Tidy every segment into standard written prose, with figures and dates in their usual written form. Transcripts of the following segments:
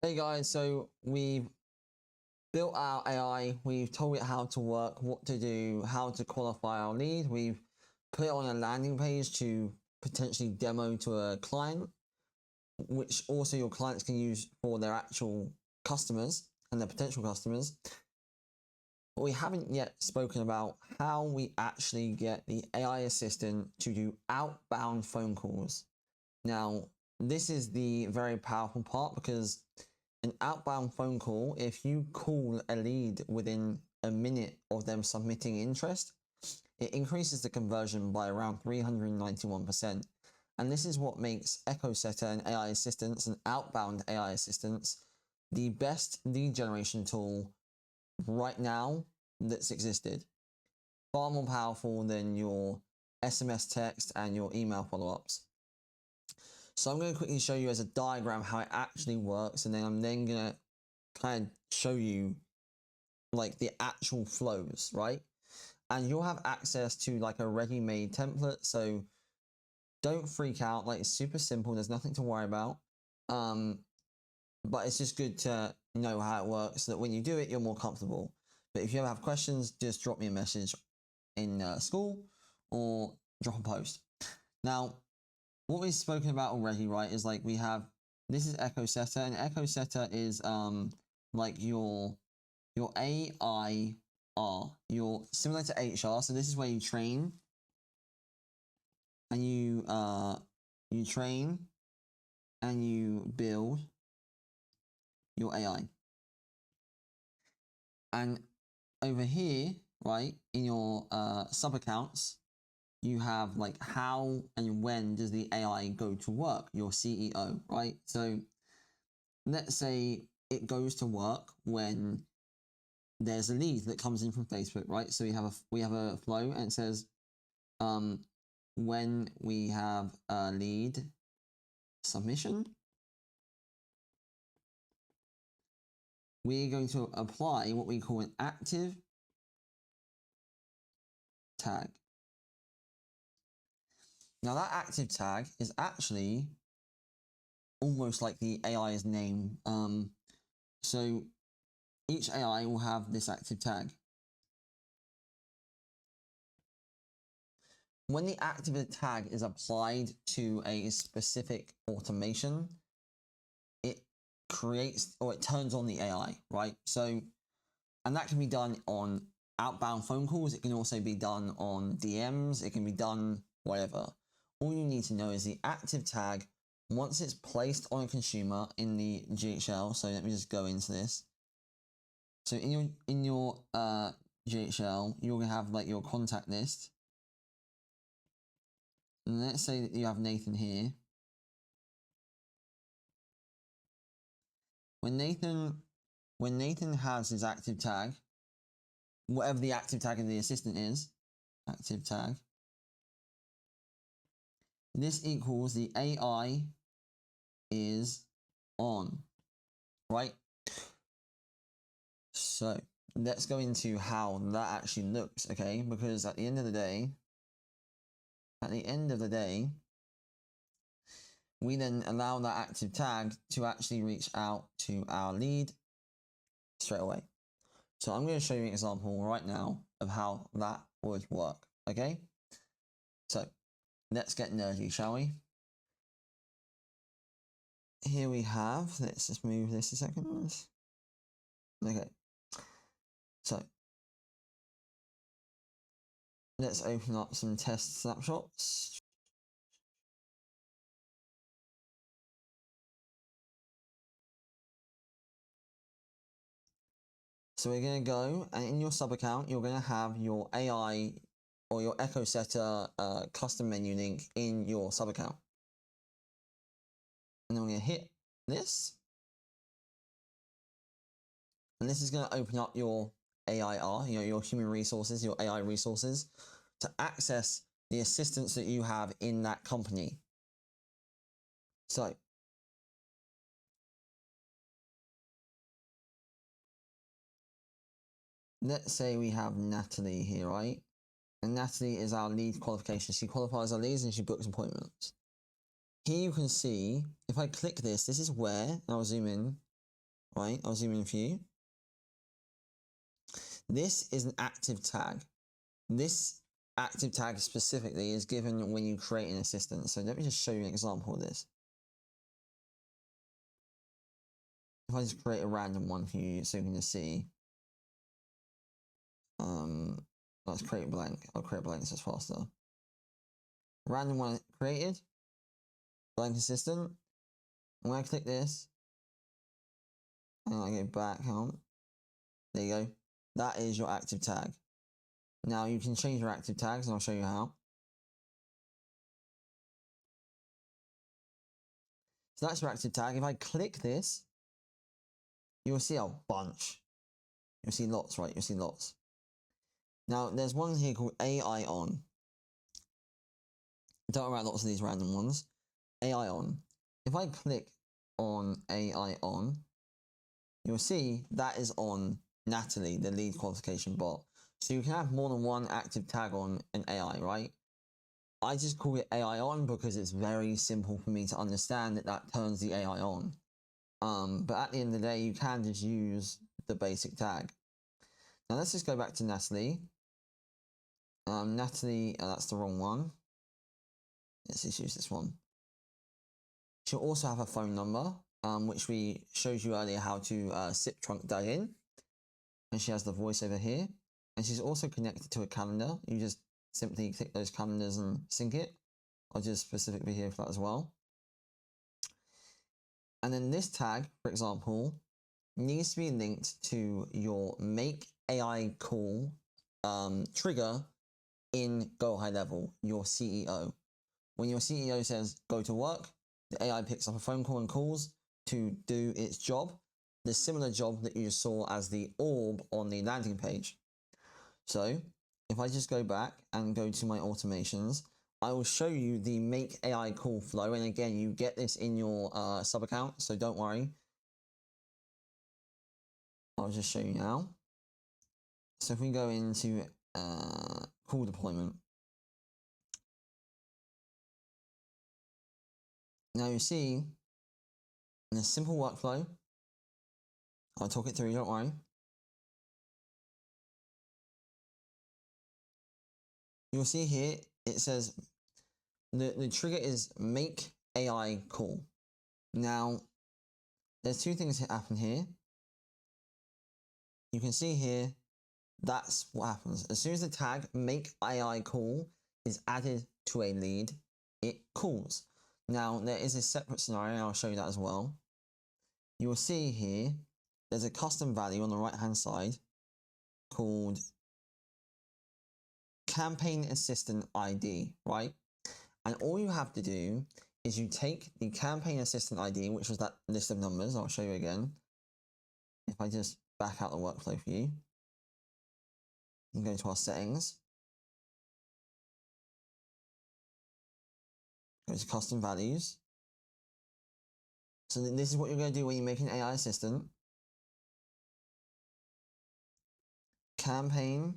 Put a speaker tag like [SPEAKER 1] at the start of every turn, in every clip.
[SPEAKER 1] Hey guys, so we've built our AI, we've told it how to work, what to do, how to qualify our lead. We've put it on a landing page to potentially demo to a client, which also your clients can use for their actual customers and their potential customers. But we haven't yet spoken about how we actually get the AI assistant to do outbound phone calls. Now, this is the very powerful part because an outbound phone call, if you call a lead within a minute of them submitting interest, it increases the conversion by around 391%. And this is what makes Echosetter and AI assistants and outbound AI assistants the best lead generation tool right now that's existed. Far more powerful than your SMS text and your email follow-ups. So I'm going to quickly show you as a diagram how it actually works, and then I'm going to kind of show you like the actual flows, right? And you'll have access to like a ready-made template, so don't freak out. Like, it's super simple. There's nothing to worry about. But it's just good to know how it works so that when you do it, you're more comfortable. But if you ever have questions, just drop me a message in school or drop a post. Now, what we've spoken about already, right, is like we have, this is Echosetter, and Echosetter is like your AIR, your similar to HR. So this is where you train and you train and you build your AI. And over here, right, in your sub accounts, you have like how and when does the AI go to work, your CEO, right? So let's say it goes to work when there's a lead that comes in from Facebook, right? So we have a flow, and it says when we have a lead submission, we're going to apply what we call an active tag. Now that active tag is actually almost like the AI's name. So each AI will have this active tag. When the active tag is applied to a specific automation, it creates, or it turns on the AI, right? So, and that can be done on outbound phone calls. It can also be done on DMs. It can be done whatever. All you need to know is the active tag, once it's placed on a consumer in the GHL. So let me just go into this. So in your GHL, you're gonna have like your contact list. And let's say that you have Nathan here. When Nathan has his active tag, whatever the active tag of the assistant is, active tag, this equals the AI is on, right? So let's go into how that actually looks, okay? Because at the end of the day, we then allow that active tag to actually reach out to our lead straight away. So I'm going to show you an example right now of how that would work, okay? So let's get nerdy, shall we? Here we have, let's just move this a second. Okay, so let's open up some test snapshots. So we're going to go, and in your sub account, you're going to have your AI or your Echosetter custom menu link in your sub account. And then we're going to hit this. And this is going to open up your AIR, your human resources, your AI resources, to access the assistants that you have in that company. So let's say we have Natalie here, right? And Natalie is our lead qualification. She qualifies our leads and she books appointments. Here you can see, if I click this, this is where, and I'll zoom in, right? I'll zoom in for you. This is an active tag. This active tag specifically is given when you create an assistant. So let me just show you an example of this. If I just create a random one for you so you can just see. Let's create a blank. I'll create a blank so it's faster. Random one created. Blank assistant. And when I click this, and I go back, hang on. There you go. That is your active tag. Now you can change your active tags and I'll show you how. So that's your active tag. If I click this, you'll see a bunch. You'll see lots, right? You'll see lots. Now there's one here called AI on. Don't worry about lots of these random ones. AI on. If I click on AI on, you'll see that is on Natalie, the lead qualification bot. So you can have more than one active tag on an AI, right? I just call it AI on because it's very simple for me to understand that turns the AI on. But at the end of the day, you can just use the basic tag. Now let's just go back to Natalie. Natalie, that's the wrong one. Let's just use this one. She'll also have a phone number, which we showed you earlier how to SIP trunk that in. And she has the voice over here. And she's also connected to a calendar. You just simply click those calendars and sync it. I'll just specifically here for that as well. And then this tag, for example, needs to be linked to your make AI call trigger in Go High Level, your CEO. When your CEO says go to work, the AI picks up a phone call and calls to do its job, the similar job that you saw as the orb on the landing page. So if I just go back and go to my automations, I will show you the make AI call flow. And again, you get this in your sub account, so don't worry. I'll just show you now. So if we go into call deployment, now you see in a simple workflow, I'll talk it through, don't worry. You'll see here, it says the trigger is make AI call. Now, there's two things that happen here. You can see here, that's what happens. As soon as the tag make AI call is added to a lead, it calls. Now, there is a separate scenario, and I'll show you that as well. You will see here, there's a custom value on the right-hand side called Campaign Assistant ID, right? And all you have to do is you take the Campaign Assistant ID, which was that list of numbers, I'll show you again. If I just back out the workflow for you, and go to our settings, go to custom values. So this is what you're going to do when you make an AI assistant. Campaign.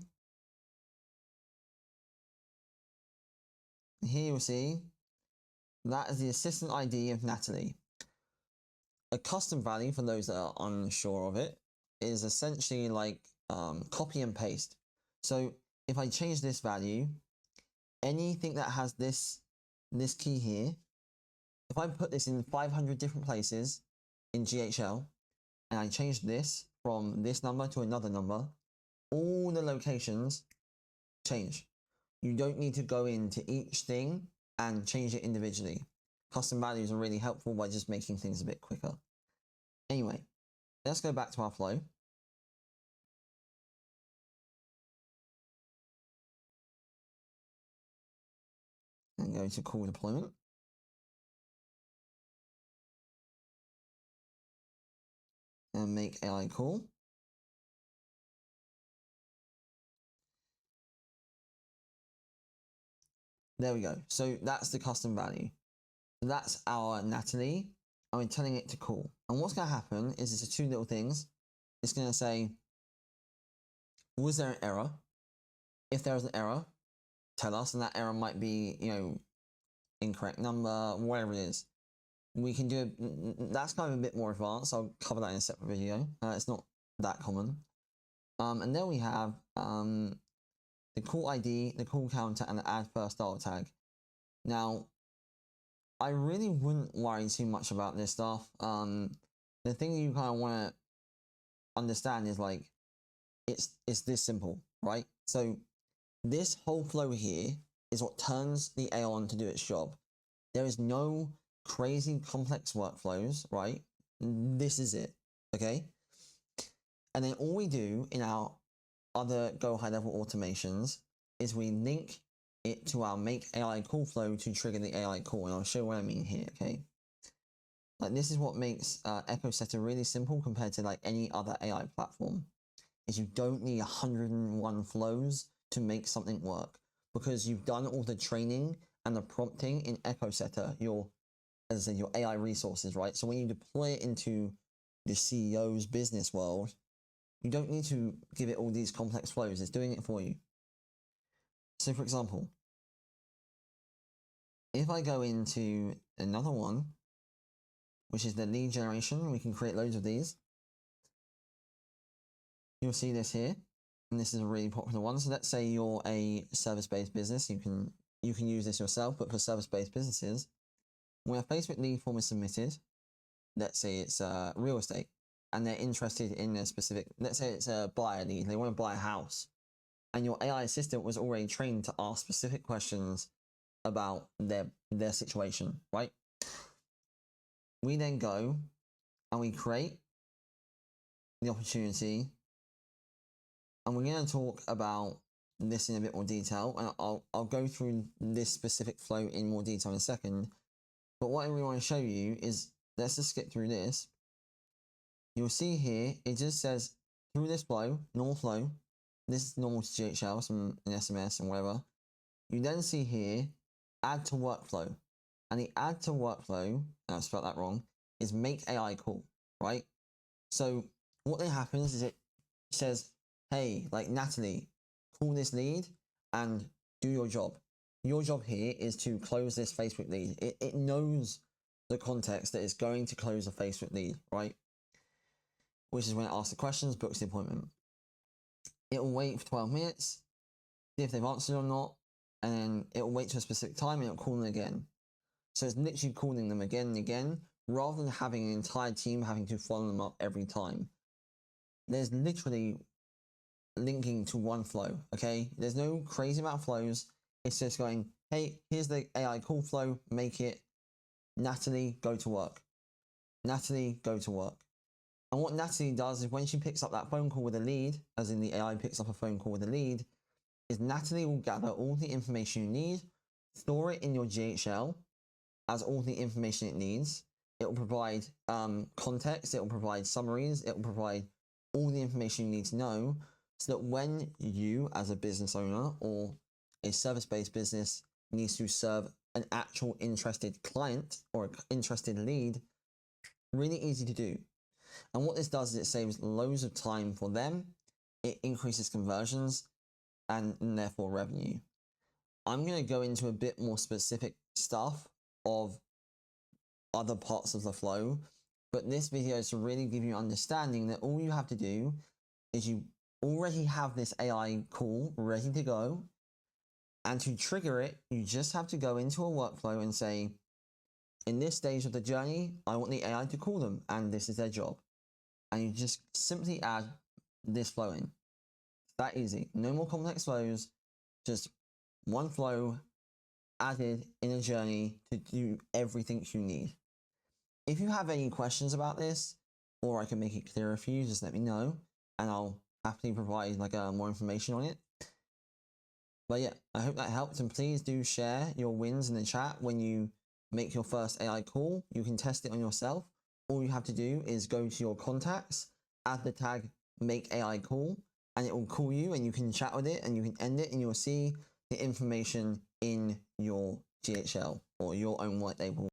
[SPEAKER 1] Here you'll see that is the assistant ID of Natalie. A custom value, for those that are unsure of it, is essentially like copy and paste. So if I change this value, anything that has this key here, if I put this in 500 different places in GHL, and I change this from this number to another number, all the locations change. You don't need to go into each thing and change it individually. Custom values are really helpful by just making things a bit quicker. Anyway, let's go back to our flow. And go to call deployment. And make AI call. There we go. So that's the custom value. So that's our Natalie. I'm telling it to call. And what's going to happen is it's two little things. It's going to say, was there an error? If there is an error, tell us, and that error might be, incorrect number, whatever it is. we can do, that's kind of a bit more advanced. I'll cover that in a separate video. It's not that common. And then we have the call ID, the call counter, and the add first style tag. Now, I really wouldn't worry too much about this stuff. The thing you kind of want to understand is like, it's this simple, right? So this whole flow here is what turns the AI on to do its job. There is no crazy complex workflows, right? This is it, okay? And then all we do in our other Go high level automations is we link it to our make AI call flow to trigger the AI call. And I'll show you what I mean here, okay? Like this is what makes Echosetter really simple compared to like any other AI platform, is you don't need 101 flows to make something work, because you've done all the training and the prompting in Echosetter, as I said, your AI resources, right? So when you deploy it into the CEO's business world, you don't need to give it all these complex flows. It's doing it for you. So for example, if I go into another one, which is the lead generation, we can create loads of these. You'll see this here, and this is a really popular one. So let's say you're a service-based business. You can use this yourself, but for service-based businesses, when a Facebook lead form is submitted, let's say it's real estate, and they're interested in a specific, let's say it's a buyer lead, they want to buy a house, and your AI assistant was already trained to ask specific questions about their situation, right? We then go and we create the opportunity, and we're going to talk about this in a bit more detail, and I'll go through this specific flow in more detail in a second. But what I really want to show you is, let's just skip through this. You'll see here, it just says through this flow, normal flow. This is normal to GHL, some an SMS and whatever. You then see here, add to workflow. And the add to workflow, I spelled that wrong, is make AI call, right? So what then happens is it says, hey, like Natalie, call this lead and do your job. Your job here is to close this Facebook lead. It knows the context that it's going to close a Facebook lead, right? Which is when it asks the questions, books the appointment. It will wait for 12 minutes, see if they've answered or not, and then it will wait to a specific time and it'll call them again. So it's literally calling them again and again, rather than having an entire team having to follow them up every time. There's literally linking to one flow, okay? There's no crazy amount of flows. It's just going, hey, here's the AI call flow, make it Natalie, go to work. Natalie, go to work. And what Natalie does is when she picks up that phone call with a lead, as in the AI picks up a phone call with a lead, is Natalie will gather all the information you need, store it in your GHL as all the information it needs. It will provide context, it will provide summaries, it will provide all the information you need to know, so that when you, as a business owner or a service-based business, needs to serve an actual interested client or an interested lead, really easy to do. And what this does is it saves loads of time for them, it increases conversions, and therefore revenue. I'm going to go into a bit more specific stuff of other parts of the flow, but this video is to really give you understanding that all you have to do is you already have this AI call ready to go, and to trigger it, you just have to go into a workflow and say, in this stage of the journey, I want the AI to call them, and this is their job. And you just simply add this flow in. That easy. No more complex flows, just one flow added in a journey to do everything you need. If you have any questions about this, or I can make it clearer for you, just let me know, and I'll happily provide like more information on it. But yeah, I hope that helped, and please do share your wins in the chat when you make your first AI call. You can test it on yourself. All you have to do is go to your contacts, add the tag make AI call, and it will call you, and you can chat with it, and you can end it, and you'll see the information in your GHL or your own white label